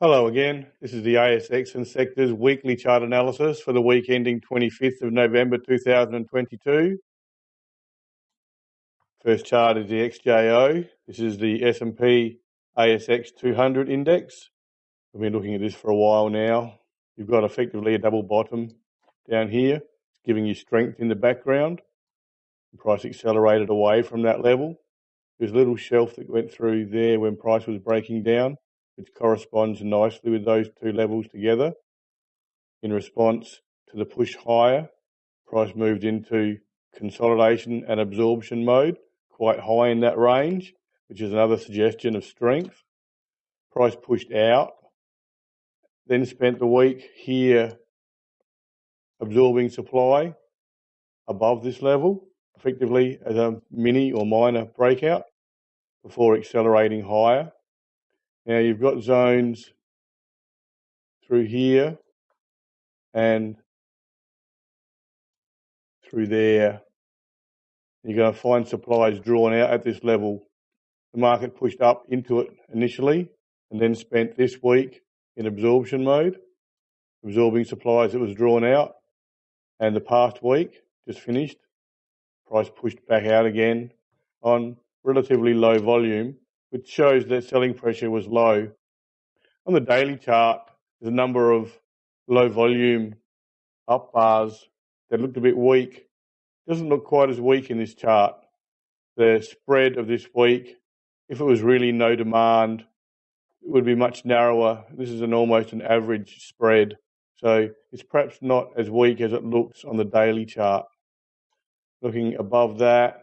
Hello again, this is the ASX and Sectors weekly chart analysis for the week ending 25th of November 2022. First chart is the XJO. This is the S&P ASX 200 index. We've been looking at this for a while now. You've got effectively a double bottom down here, giving you strength in the background. The price accelerated away from that level. There's a little shelf that went through there when price was breaking down, which corresponds nicely with those two levels together. In response to the push higher, price moved into consolidation and absorption mode, quite high in that range, which is another suggestion of strength. Price pushed out, then spent the week here absorbing supply above this level, effectively as a mini or minor breakout, before accelerating higher. Now you've got zones through here and through there. You're going to find supplies drawn out at this level. The market pushed up into it initially and then spent this week in absorption mode, absorbing supplies that was drawn out. And the past week, just finished, price pushed back out again on relatively low volume, which shows that selling pressure was low. On the daily chart, there's a number of low volume up bars that looked a bit weak. Doesn't look quite as weak in this chart. The spread of this week, if it was really no demand, it would be much narrower. This is almost an average spread. So it's perhaps not as weak as it looks on the daily chart. Looking above that,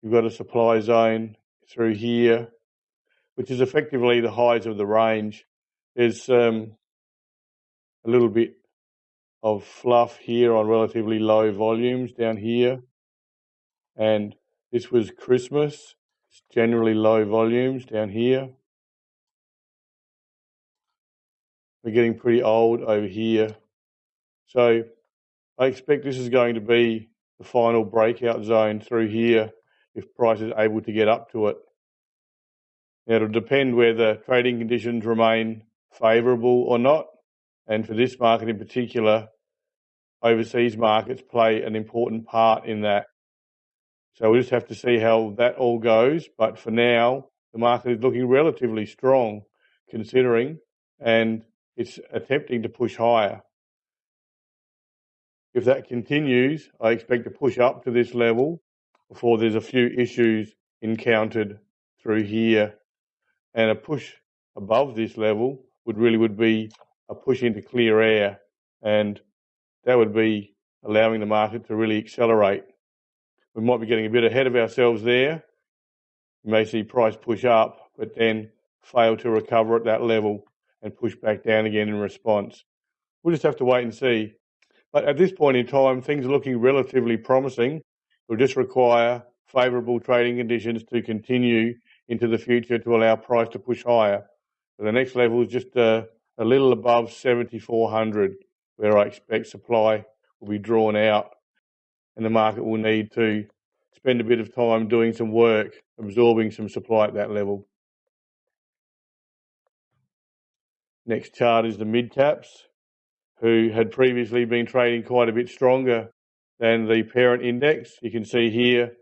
you've got a supply zone through here, which is effectively the highs of the range. There's a little bit of fluff here on relatively low volumes down here. And this was Christmas. It's generally low volumes down here. We're getting pretty old over here. So I expect this is going to be the final breakout zone through here if price is able to get up to it. Now, it'll depend whether trading conditions remain favourable or not. And for this market in particular, overseas markets play an important part in that. So we'll just have to see how that all goes. But for now, the market is looking relatively strong considering, and it's attempting to push higher. If that continues, I expect to push up to this level before there's a few issues encountered through here. And a push above this level would be a push into clear air, and that would be allowing the market to really accelerate. We might be getting a bit ahead of ourselves there. You may see price push up, but then fail to recover at that level and push back down again in response. We'll just have to wait and see. But at this point in time, things are looking relatively promising. It'll just require favourable trading conditions to continue into the future to allow price to push higher. So the next level is just a little above 7,400, where I expect supply will be drawn out and the market will need to spend a bit of time doing some work, absorbing some supply at that level. Next chart is the mid-caps, who had previously been trading quite a bit stronger than the parent index. You can see here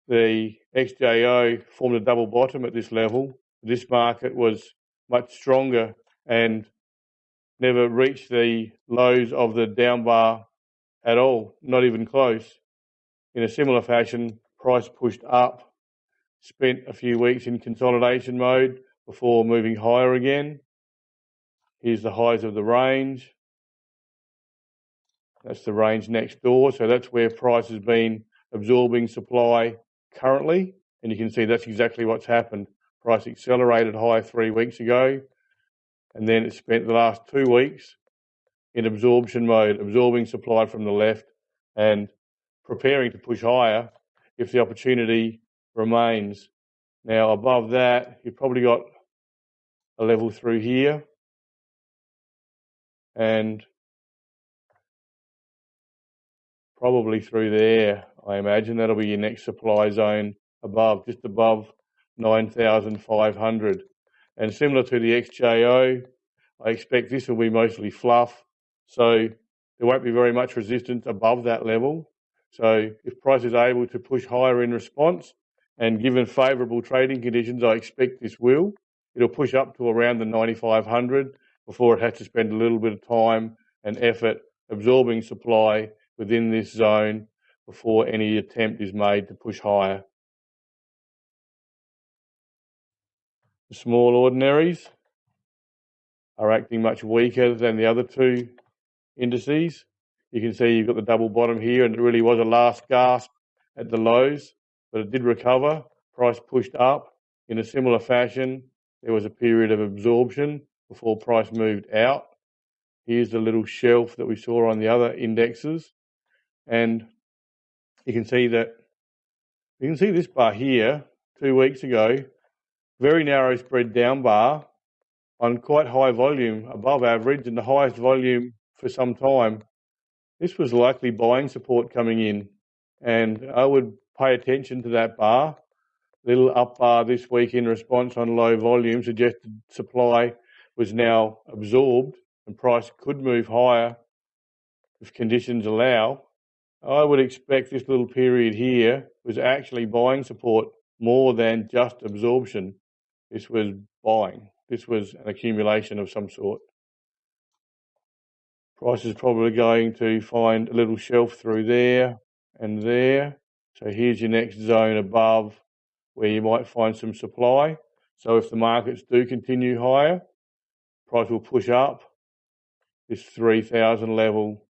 the XJO formed a double bottom at this level. This market was much stronger and never reached the lows of the down bar at all, not even close. In a similar fashion, price pushed up, spent a few weeks in consolidation mode before moving higher again. Here's the highs of the range. That's the range next door. So that's where price has been absorbing supply currently. And you can see that's exactly what's happened. Price accelerated high 3 weeks ago, and then it spent the last 2 weeks in absorption mode, absorbing supply from the left and preparing to push higher if the opportunity remains. Now, above that, you've probably got a level through here, and probably through there. I imagine that'll be your next supply zone above, just above 9,500. And similar to the XJO, I expect this will be mostly fluff, so there won't be very much resistance above that level. So if price is able to push higher in response, and given favourable trading conditions, I expect this will, it'll push up to around the 9,500 before it has to spend a little bit of time and effort absorbing supply within this zone before any attempt is made to push higher. The small ordinaries are acting much weaker than the other two indices. You can see you've got the double bottom here, and it really was a last gasp at the lows, but it did recover. Price pushed up in a similar fashion. There was a period of absorption before price moved out. Here's the little shelf that we saw on the other indexes, and you can see this bar here 2 weeks ago, very narrow spread down bar on quite high volume, above average, and the highest volume for some time. This was likely buying support coming in, and I would pay attention to that bar. Little up bar this week in response on low volume suggested supply was now absorbed and price could move higher if conditions allow. I would expect this little period here was actually buying support more than just absorption. This was buying. This was an accumulation of some sort. Price is probably going to find a little shelf through there and there. So here's your next zone above where you might find some supply. So if the markets do continue higher, price will push up. This 3,000 level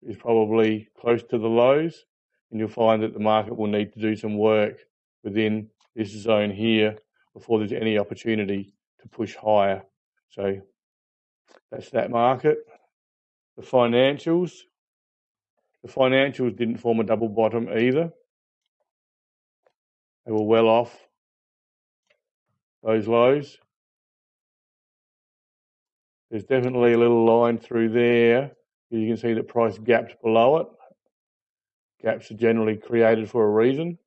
is probably close to the lows, and you'll find that the market will need to do some work within this zone here before there's any opportunity to push higher. So that's that market. The financials didn't form a double bottom either. They were well off those lows. There's definitely a little line through there. You can see that price gapped below it. Gaps are generally created for a reason,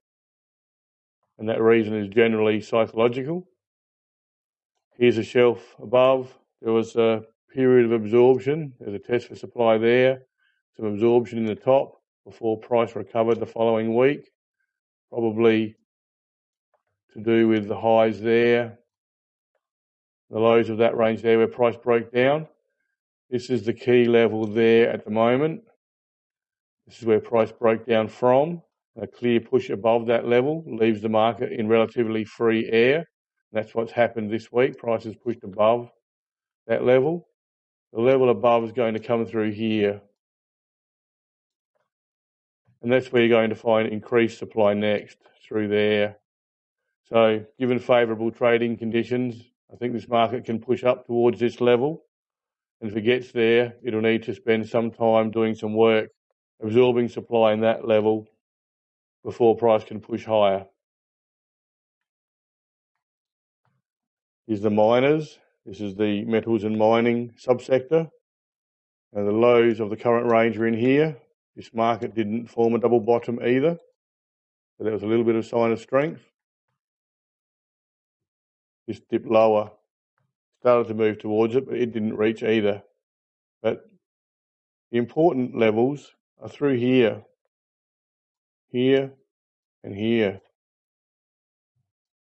and that reason is generally psychological. Here's a shelf above. There was a period of absorption. There's a test for supply there. Some absorption in the top before price recovered the following week, probably to do with the highs there, the lows of that range there where price broke down. This is the key level there at the moment. This is where price broke down from. A clear push above that level leaves the market in relatively free air. That's what's happened this week. Price has pushed above that level. The level above is going to come through here. And that's where you're going to find increased supply next, through there. So given favourable trading conditions, I think this market can push up towards this level. And if it gets there, it'll need to spend some time doing some work, absorbing supply in that level before price can push higher. Here's the miners. This is the metals and mining subsector. And the lows of the current range are in here. This market didn't form a double bottom either. So there was a little bit of sign of strength. This dipped lower, started to move towards it, but it didn't reach either. But the important levels are through here, here, and here.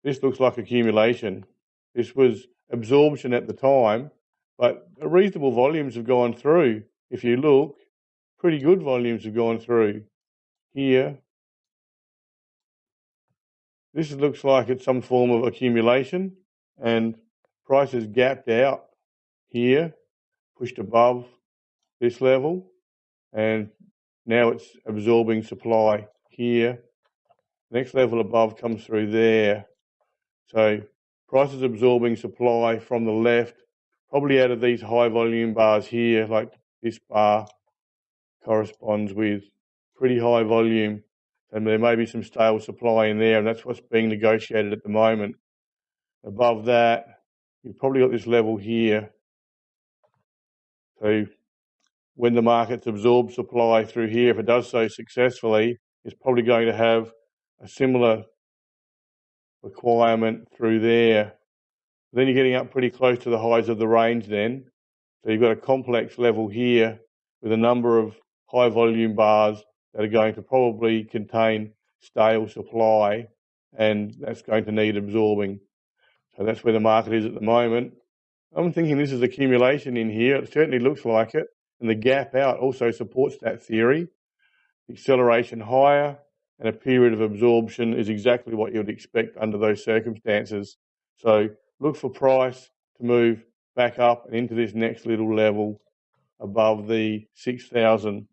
This looks like accumulation. This was absorption at the time, but reasonable volumes have gone through. If you look, pretty good volumes have gone through. Here, this looks like it's some form of accumulation, and prices gapped out here, pushed above this level, and now it's absorbing supply here. Next level above comes through there. So price is absorbing supply from the left, probably out of these high volume bars here, like this bar corresponds with pretty high volume, and there may be some stale supply in there, and that's what's being negotiated at the moment. Above that, you've probably got this level here. So when the market's absorbed supply through here, if it does so successfully, it's probably going to have a similar requirement through there. Then you're getting up pretty close to the highs of the range then. So you've got a complex level here with a number of high volume bars that are going to probably contain stale supply, and that's going to need absorbing. So that's where the market is at the moment. I'm thinking this is accumulation in here. It certainly looks like it. And the gap out also supports that theory. Acceleration higher and a period of absorption is exactly what you would expect under those circumstances. So look for price to move back up and into this next little level above the 6,000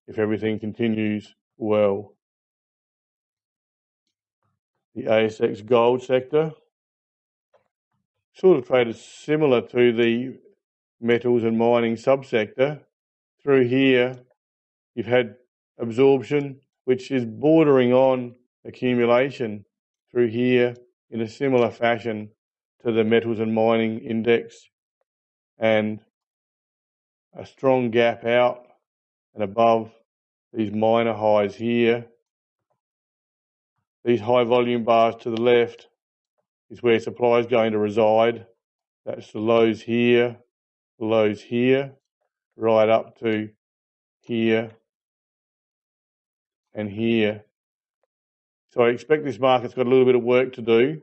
if everything continues well. The ASX gold sector sort of traded similar to the metals and mining subsector. Through here, you've had absorption, which is bordering on accumulation through here in a similar fashion to the metals and mining index, and a strong gap out and above these minor highs here. These high volume bars to the left is where supply is going to reside. That's the lows here, right up to here and here. So I expect this market's got a little bit of work to do.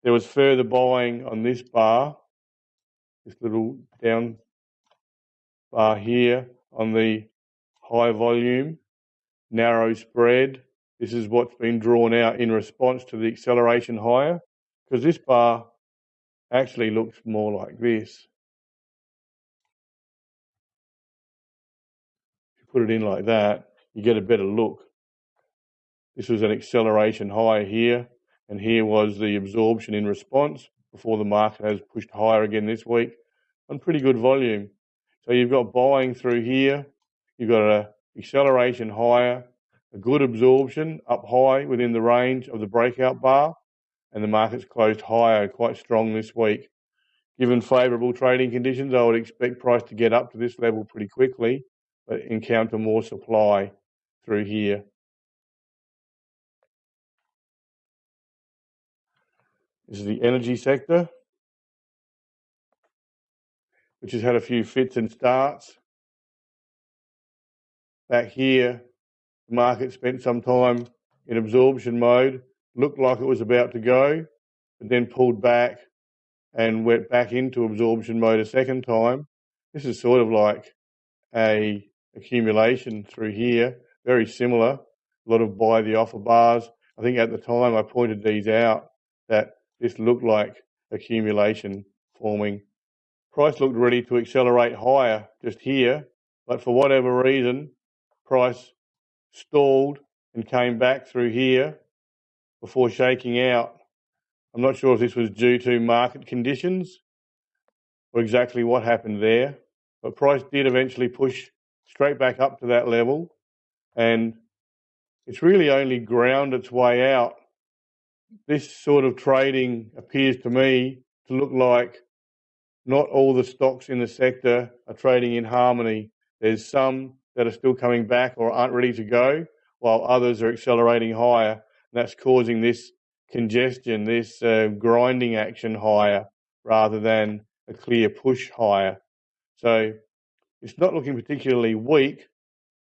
There was further buying on this bar, this little down bar here on the high volume, narrow spread. This is what's been drawn out in response to the acceleration higher, because this bar actually looks more like this. If you put it in like that, you get a better look. This was an acceleration higher here, and here was the absorption in response before the market has pushed higher again this week on pretty good volume. So you've got buying through here, you've got an acceleration higher, a good absorption up high within the range of the breakout bar, and the market's closed higher, quite strong this week. Given favourable trading conditions, I would expect price to get up to this level pretty quickly, but encounter more supply through here. This is the energy sector, which has had a few fits and starts. Back here, the market spent some time in absorption mode, looked like it was about to go, but then pulled back and went back into absorption mode a second time. This is sort of like a accumulation through here, very similar. A lot of buy the offer bars. I think at the time I pointed these out that this looked like accumulation forming. Price looked ready to accelerate higher just here, but for whatever reason, price stalled and came back through here before shaking out. I'm not sure if this was due to market conditions or exactly what happened there, but price did eventually push straight back up to that level, and it's really only ground its way out. This sort of trading appears to me to look like not all the stocks in the sector are trading in harmony. There's some that are still coming back or aren't ready to go, while others are accelerating higher. And that's causing this congestion, this grinding action higher rather than a clear push higher. So it's not looking particularly weak,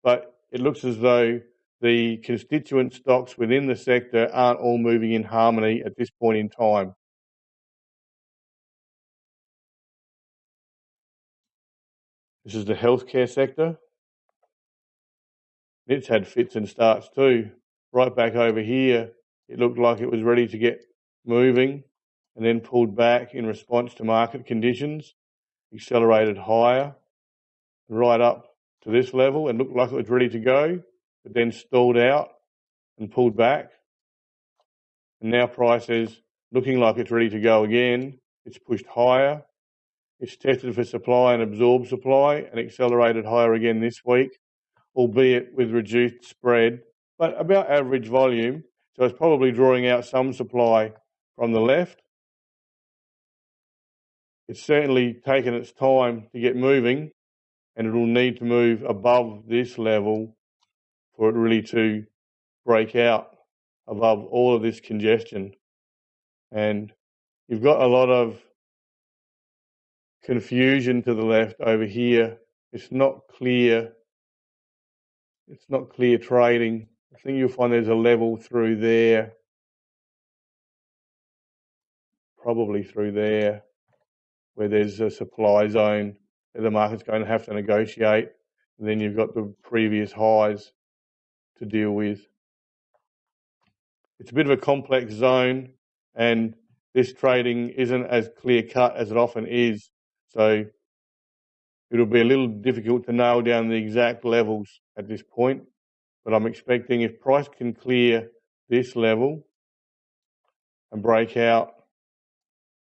but it looks as though the constituent stocks within the sector aren't all moving in harmony at this point in time. This is the healthcare sector. It's had fits and starts too. Right back over here, it looked like it was ready to get moving and then pulled back in response to market conditions, accelerated higher, right up to this level and looked like it was ready to go, but then stalled out and pulled back. And now price is looking like it's ready to go again. It's pushed higher. It's tested for supply and absorbed supply and accelerated higher again this week, albeit with reduced spread, but about average volume. So it's probably drawing out some supply from the left. It's certainly taken its time to get moving, and it will need to move above this level for it really to break out above all of this congestion. And you've got a lot of confusion to the left over here. It's not clear. It's not clear trading. I think you'll find there's a level through there, probably through there, where there's a supply zone that the market's going to have to negotiate. And then you've got the previous highs to deal with. It's a bit of a complex zone, and this trading isn't as clear cut as it often is. So it'll be a little difficult to nail down the exact levels at this point, but I'm expecting if price can clear this level and break out,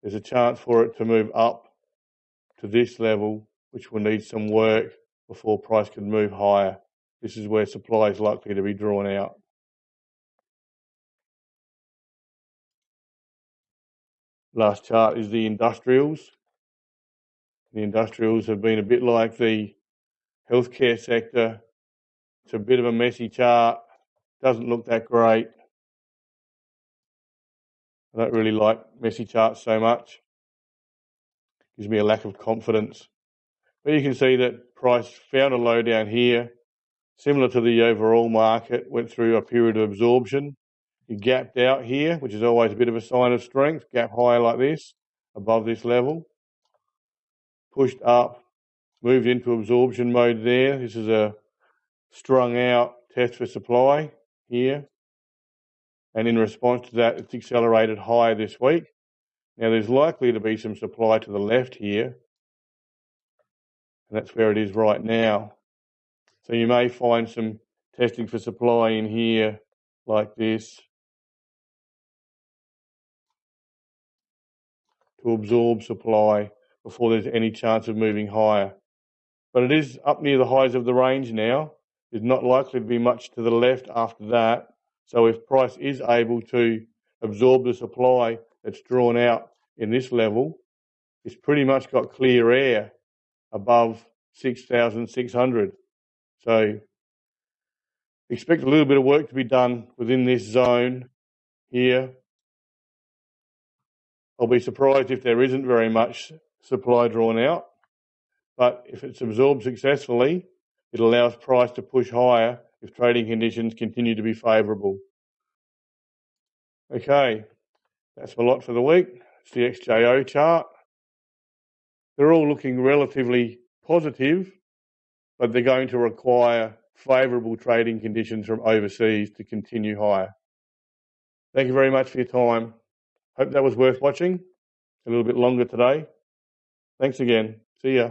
there's a chance for it to move up to this level, which will need some work before price can move higher. This is where supply is likely to be drawn out. Last chart is the industrials. The industrials have been a bit like the healthcare sector. It's a bit of a messy chart. Doesn't look that great. I don't really like messy charts so much. Gives me a lack of confidence. But you can see that price found a low down here, similar to the overall market, went through a period of absorption. It gapped out here, which is always a bit of a sign of strength, gap higher like this, above this level. Pushed up, moved into absorption mode there. This is a strung out test for supply here. And in response to that, it's accelerated higher this week. Now there's likely to be some supply to the left here, and that's where it is right now. So you may find some testing for supply in here like this to absorb supply before there's any chance of moving higher. But it is up near the highs of the range now. There's not likely to be much to the left after that. So if price is able to absorb the supply that's drawn out in this level, it's pretty much got clear air above 6,600. So expect a little bit of work to be done within this zone here. I'll be surprised if there isn't very much supply drawn out, but if it's absorbed successfully, it allows price to push higher if trading conditions continue to be favourable. Okay, that's a lot for the week. It's the XJO chart. They're all looking relatively positive, but they're going to require favourable trading conditions from overseas to continue higher. Thank you very much for your time. Hope that was worth watching. A little bit longer today. Thanks again. See ya.